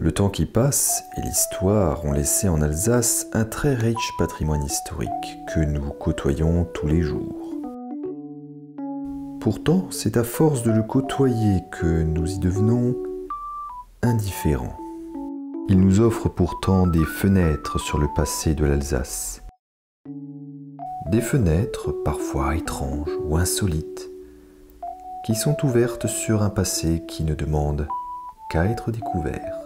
Le temps qui passe et l'histoire ont laissé en Alsace un très riche patrimoine historique que nous côtoyons tous les jours. Pourtant, c'est à force de le côtoyer que nous y devenons indifférents. Il nous offre pourtant des fenêtres sur le passé de l'Alsace. Des fenêtres parfois étranges ou insolites, qui sont ouvertes sur un passé qui ne demande qu'à être découvert.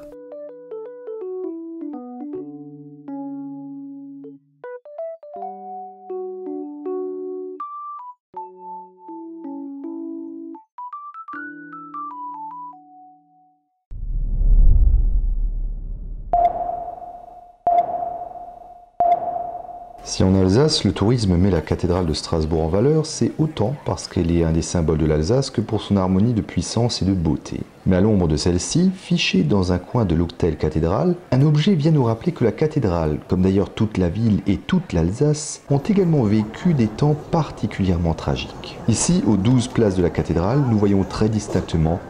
Si en Alsace, le tourisme met la cathédrale de Strasbourg en valeur, c'est autant parce qu'elle est un des symboles de l'Alsace que pour son harmonie de puissance et de beauté. Mais à l'ombre de celle-ci, fiché dans un coin de l'hôtel cathédrale, un objet vient nous rappeler que la cathédrale, comme d'ailleurs toute la ville et toute l'Alsace, ont également vécu des temps particulièrement tragiques. Ici, aux 12 places de la cathédrale, nous voyons très distinctement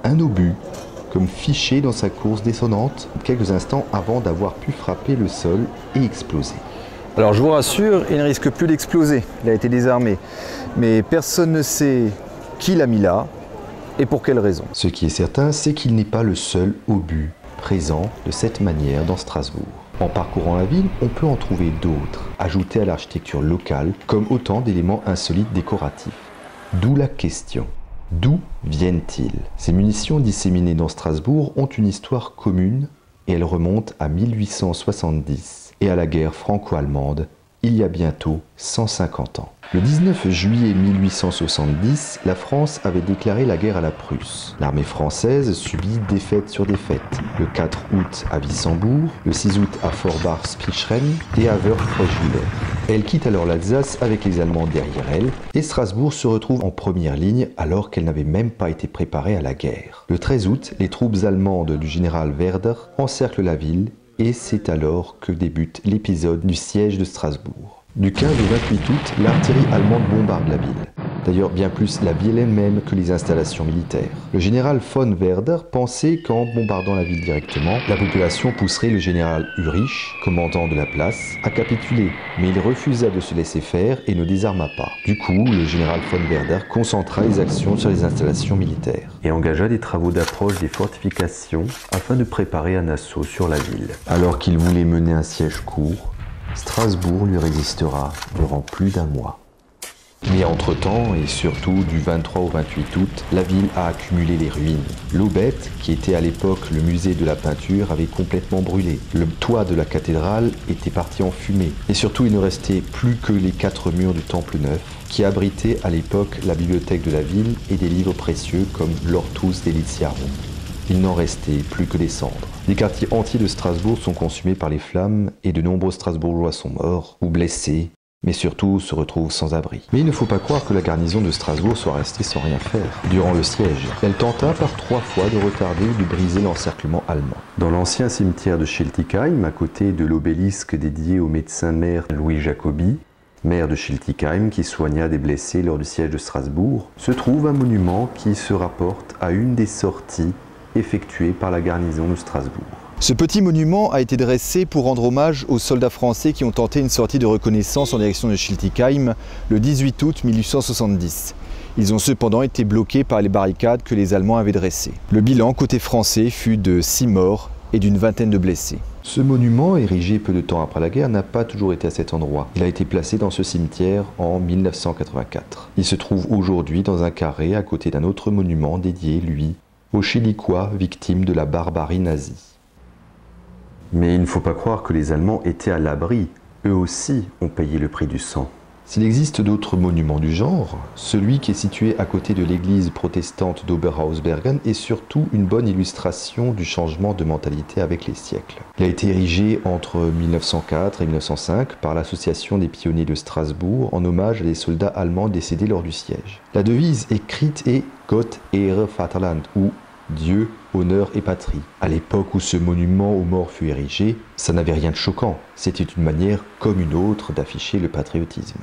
un obus, comme fiché dans sa course descendante, quelques instants avant d'avoir pu frapper le sol et exploser. Alors je vous rassure, il ne risque plus d'exploser, il a été désarmé. Mais personne ne sait qui l'a mis là et pour quelle raison. Ce qui est certain, c'est qu'il n'est pas le seul obus présent de cette manière dans Strasbourg. En parcourant la ville, on peut en trouver d'autres, ajoutés à l'architecture locale, comme autant d'éléments insolites décoratifs. D'où la question. D'où viennent-ils? Ces munitions disséminées dans Strasbourg ont une histoire commune et elles remontent à 1870. Et à la guerre franco-allemande, il y a bientôt 150 ans. Le 19 juillet 1870, la France avait déclaré la guerre à la Prusse. L'armée française subit défaite sur défaite. Le 4 août à Wissembourg, le 6 août à Forbach-Spicheren et à Wörth-Freuschwiller. Elle quitte alors l'Alsace avec les Allemands derrière elle, et Strasbourg se retrouve en première ligne alors qu'elle n'avait même pas été préparée à la guerre. Le 13 août, les troupes allemandes du général Werder encerclent la ville, et c'est alors que débute l'épisode du siège de Strasbourg. Du 15 au 28 août, l'artillerie allemande bombarde la ville. D'ailleurs bien plus la ville elle-même que les installations militaires. Le général von Werder pensait qu'en bombardant la ville directement, la population pousserait le général Ulrich, commandant de la place, à capituler. Mais il refusa de se laisser faire et ne désarma pas. Du coup, le général von Werder concentra les actions sur les installations militaires et engagea des travaux d'approche des fortifications afin de préparer un assaut sur la ville. Alors qu'il voulait mener un siège court, Strasbourg lui résistera durant plus d'un mois. Mais entre-temps, et surtout du 23 au 28 août, la ville a accumulé les ruines. L'Aubette, qui était à l'époque le musée de la peinture, avait complètement brûlé. Le toit de la cathédrale était parti en fumée. Et surtout, il ne restait plus que les 4 murs du Temple Neuf, qui abritaient à l'époque la bibliothèque de la ville et des livres précieux comme l'Ortus Deliciarum. Il n'en restait plus que des cendres. Des quartiers entiers de Strasbourg sont consumés par les flammes et de nombreux Strasbourgeois sont morts ou blessés, mais surtout se retrouvent sans abri. Mais il ne faut pas croire que la garnison de Strasbourg soit restée sans rien faire. Durant le siège, elle tenta par 3 fois de retarder ou de briser l'encerclement allemand. Dans l'ancien cimetière de Schiltigheim, à côté de l'obélisque dédié au médecin-maire Louis Jacobi, maire de Schiltigheim qui soigna des blessés lors du siège de Strasbourg, se trouve un monument qui se rapporte à une des sorties effectuées par la garnison de Strasbourg. Ce petit monument a été dressé pour rendre hommage aux soldats français qui ont tenté une sortie de reconnaissance en direction de Schiltigheim le 18 août 1870. Ils ont cependant été bloqués par les barricades que les Allemands avaient dressées. Le bilan côté français fut de 6 morts et d'une vingtaine de blessés. Ce monument, érigé peu de temps après la guerre, n'a pas toujours été à cet endroit. Il a été placé dans ce cimetière en 1984. Il se trouve aujourd'hui dans un carré à côté d'un autre monument dédié, lui, aux Chilicois victimes de la barbarie nazie. Mais il ne faut pas croire que les Allemands étaient à l'abri. Eux aussi ont payé le prix du sang. S'il existe d'autres monuments du genre, celui qui est situé à côté de l'église protestante d'Oberhausbergen est surtout une bonne illustration du changement de mentalité avec les siècles. Il a été érigé entre 1904 et 1905 par l'Association des pionniers de Strasbourg en hommage à des soldats allemands décédés lors du siège. La devise écrite est « Gott, Ehre, Vaterland » ou Dieu, honneur et patrie. À l'époque où ce monument aux morts fut érigé, ça n'avait rien de choquant. C'était une manière comme une autre d'afficher le patriotisme.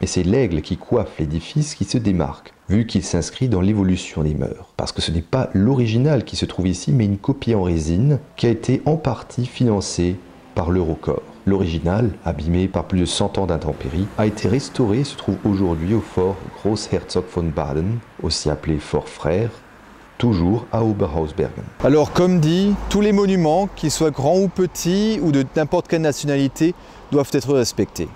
Et c'est l'aigle qui coiffe l'édifice qui se démarque. vu qu'il s'inscrit dans l'évolution des mœurs. Parce que ce n'est pas l'original qui se trouve ici, mais une copie en résine qui a été en partie financée par l'Eurocorps. L'original, abîmé par plus de 100 ans d'intempéries, a été restauré et se trouve aujourd'hui au fort Großherzog von Baden, aussi appelé Fort Frère, toujours à Oberhausbergen. Alors comme dit, tous les monuments, qu'ils soient grands ou petits ou de n'importe quelle nationalité, doivent être respectés.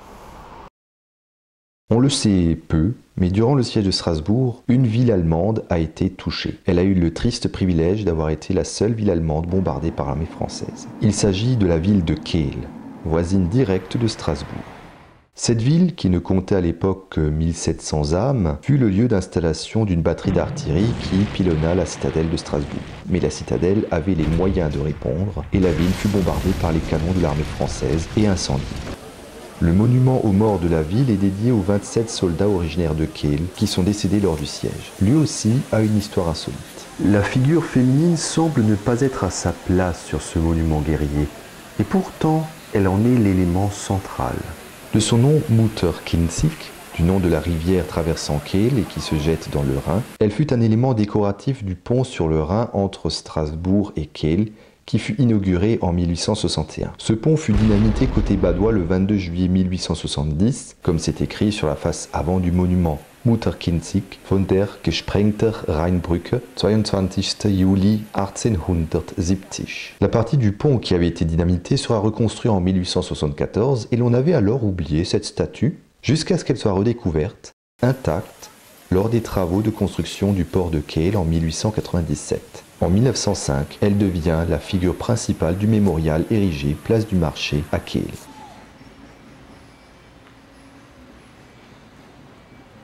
On le sait peu, mais durant le siège de Strasbourg, une ville allemande a été touchée. Elle a eu le triste privilège d'avoir été la seule ville allemande bombardée par l'armée française. Il s'agit de la ville de Kehl, voisine directe de Strasbourg. Cette ville, qui ne comptait à l'époque que 1700 âmes, fut le lieu d'installation d'une batterie d'artillerie qui pilonna la citadelle de Strasbourg. Mais la citadelle avait les moyens de répondre et la ville fut bombardée par les canons de l'armée française et incendiée. Le monument aux morts de la ville est dédié aux 27 soldats originaires de Kehl qui sont décédés lors du siège. Lui aussi a une histoire insolite. La figure féminine semble ne pas être à sa place sur ce monument guerrier, et pourtant elle en est l'élément central. De son nom Mutter Kinzig, du nom de la rivière traversant Kehl et qui se jette dans le Rhin, elle fut un élément décoratif du pont sur le Rhin entre Strasbourg et Kehl, qui fut inauguré en 1861. Ce pont fut dynamité côté badois le 22 juillet 1870, comme c'est écrit sur la face avant du monument. Mutter Kinzig von der gesprengter Rheinbrücke, 22. Juli 1870. La partie du pont qui avait été dynamitée sera reconstruite en 1874 et l'on avait alors oublié cette statue jusqu'à ce qu'elle soit redécouverte, intacte, lors des travaux de construction du port de Kehl en 1897. En 1905, elle devient la figure principale du mémorial érigé place du Marché à Kehl.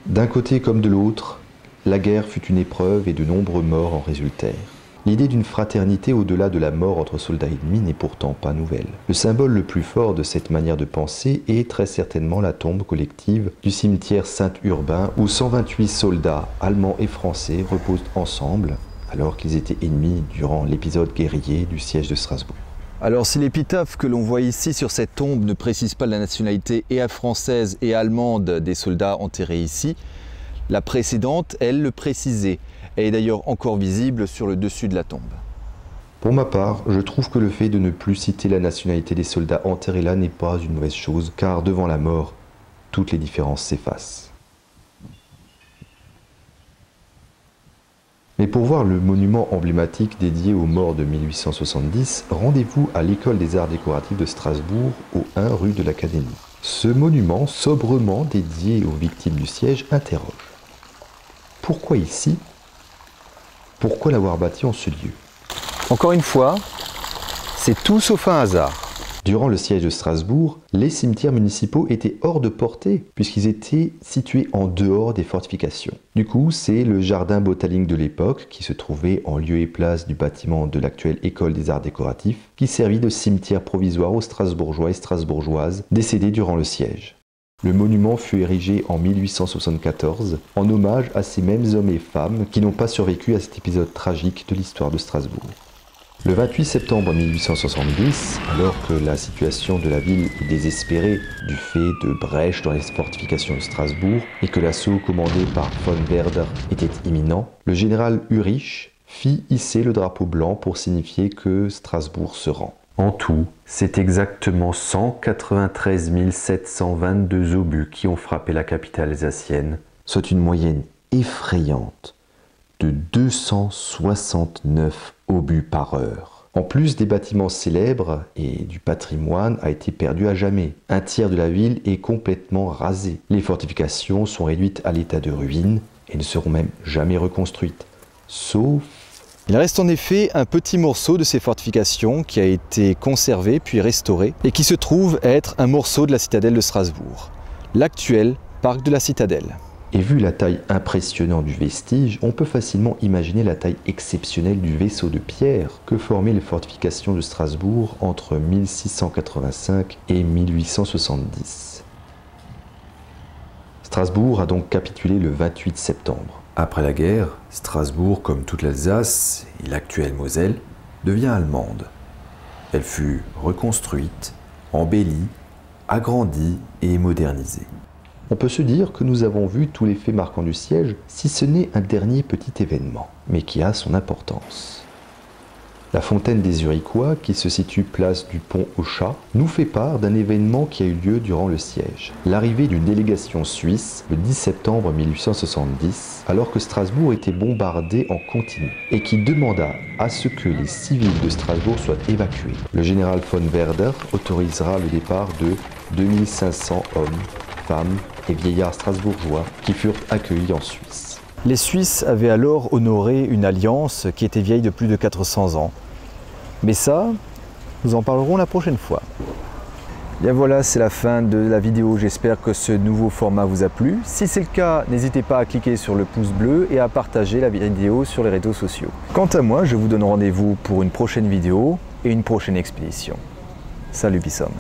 D'un côté comme de l'autre, la guerre fut une épreuve et de nombreux morts en résultèrent. L'idée d'une fraternité au-delà de la mort entre soldats ennemis n'est pourtant pas nouvelle. Le symbole le plus fort de cette manière de penser est très certainement la tombe collective du cimetière Saint-Urbain où 128 soldats allemands et français reposent ensemble alors qu'ils étaient ennemis durant l'épisode guerrier du siège de Strasbourg. Alors si l'épitaphe que l'on voit ici sur cette tombe ne précise pas la nationalité et française et allemande des soldats enterrés ici, la précédente, elle, le précisait. Elle est d'ailleurs encore visible sur le dessus de la tombe. Pour ma part, je trouve que le fait de ne plus citer la nationalité des soldats enterrés là n'est pas une mauvaise chose, car devant la mort, toutes les différences s'effacent. Mais pour voir le monument emblématique dédié aux morts de 1870, rendez-vous à l'École des Arts Décoratifs de Strasbourg, au 1 rue de l'Académie. Ce monument, sobrement dédié aux victimes du siège, interroge. Pourquoi ici? Pourquoi l'avoir bâti en ce lieu? Encore une fois, c'est tout sauf un hasard. Durant le siège de Strasbourg, les cimetières municipaux étaient hors de portée, puisqu'ils étaient situés en dehors des fortifications. Du coup, c'est le jardin botanique de l'époque, qui se trouvait en lieu et place du bâtiment de l'actuelle École des Arts Décoratifs, qui servit de cimetière provisoire aux Strasbourgeois et Strasbourgeoises décédés durant le siège. Le monument fut érigé en 1874, en hommage à ces mêmes hommes et femmes qui n'ont pas survécu à cet épisode tragique de l'histoire de Strasbourg. Le 28 septembre 1870, alors que la situation de la ville est désespérée du fait de brèches dans les fortifications de Strasbourg et que l'assaut commandé par von Werder était imminent, le général Ulrich fit hisser le drapeau blanc pour signifier que Strasbourg se rend. En tout, c'est exactement 193 722 obus qui ont frappé la capitale alsacienne, soit une moyenne effrayante de 269 obus par heure. En plus des bâtiments célèbres et du patrimoine a été perdu à jamais. Un tiers de la ville est complètement rasé. Les fortifications sont réduites à l'état de ruine et ne seront même jamais reconstruites. Sauf... Il reste en effet un petit morceau de ces fortifications qui a été conservé puis restauré et qui se trouve être un morceau de la citadelle de Strasbourg, l'actuel parc de la citadelle. Et vu la taille impressionnante du vestige, on peut facilement imaginer la taille exceptionnelle du vaisseau de pierre que formaient les fortifications de Strasbourg entre 1685 et 1870. Strasbourg a donc capitulé le 28 septembre. Après la guerre, Strasbourg, comme toute l'Alsace et l'actuelle Moselle, devient allemande. Elle fut reconstruite, embellie, agrandie et modernisée. On peut se dire que nous avons vu tous les faits marquants du siège, si ce n'est un dernier petit événement, mais qui a son importance. La fontaine des Uriquois, qui se situe place du Pont au Chat, nous fait part d'un événement qui a eu lieu durant le siège. L'arrivée d'une délégation suisse le 10 septembre 1870, alors que Strasbourg était bombardée en continu, et qui demanda à ce que les civils de Strasbourg soient évacués. Le général von Werder autorisera le départ de 2500 hommes, femmes et vieillards strasbourgeois qui furent accueillis en Suisse. Les Suisses avaient alors honoré une alliance qui était vieille de plus de 400 ans. Mais ça, nous en parlerons la prochaine fois. Bien voilà, c'est la fin de la vidéo. J'espère que ce nouveau format vous a plu. Si c'est le cas, n'hésitez pas à cliquer sur le pouce bleu et à partager la vidéo sur les réseaux sociaux. Quant à moi, je vous donne rendez-vous pour une prochaine vidéo et une prochaine expédition. Salut Bissom.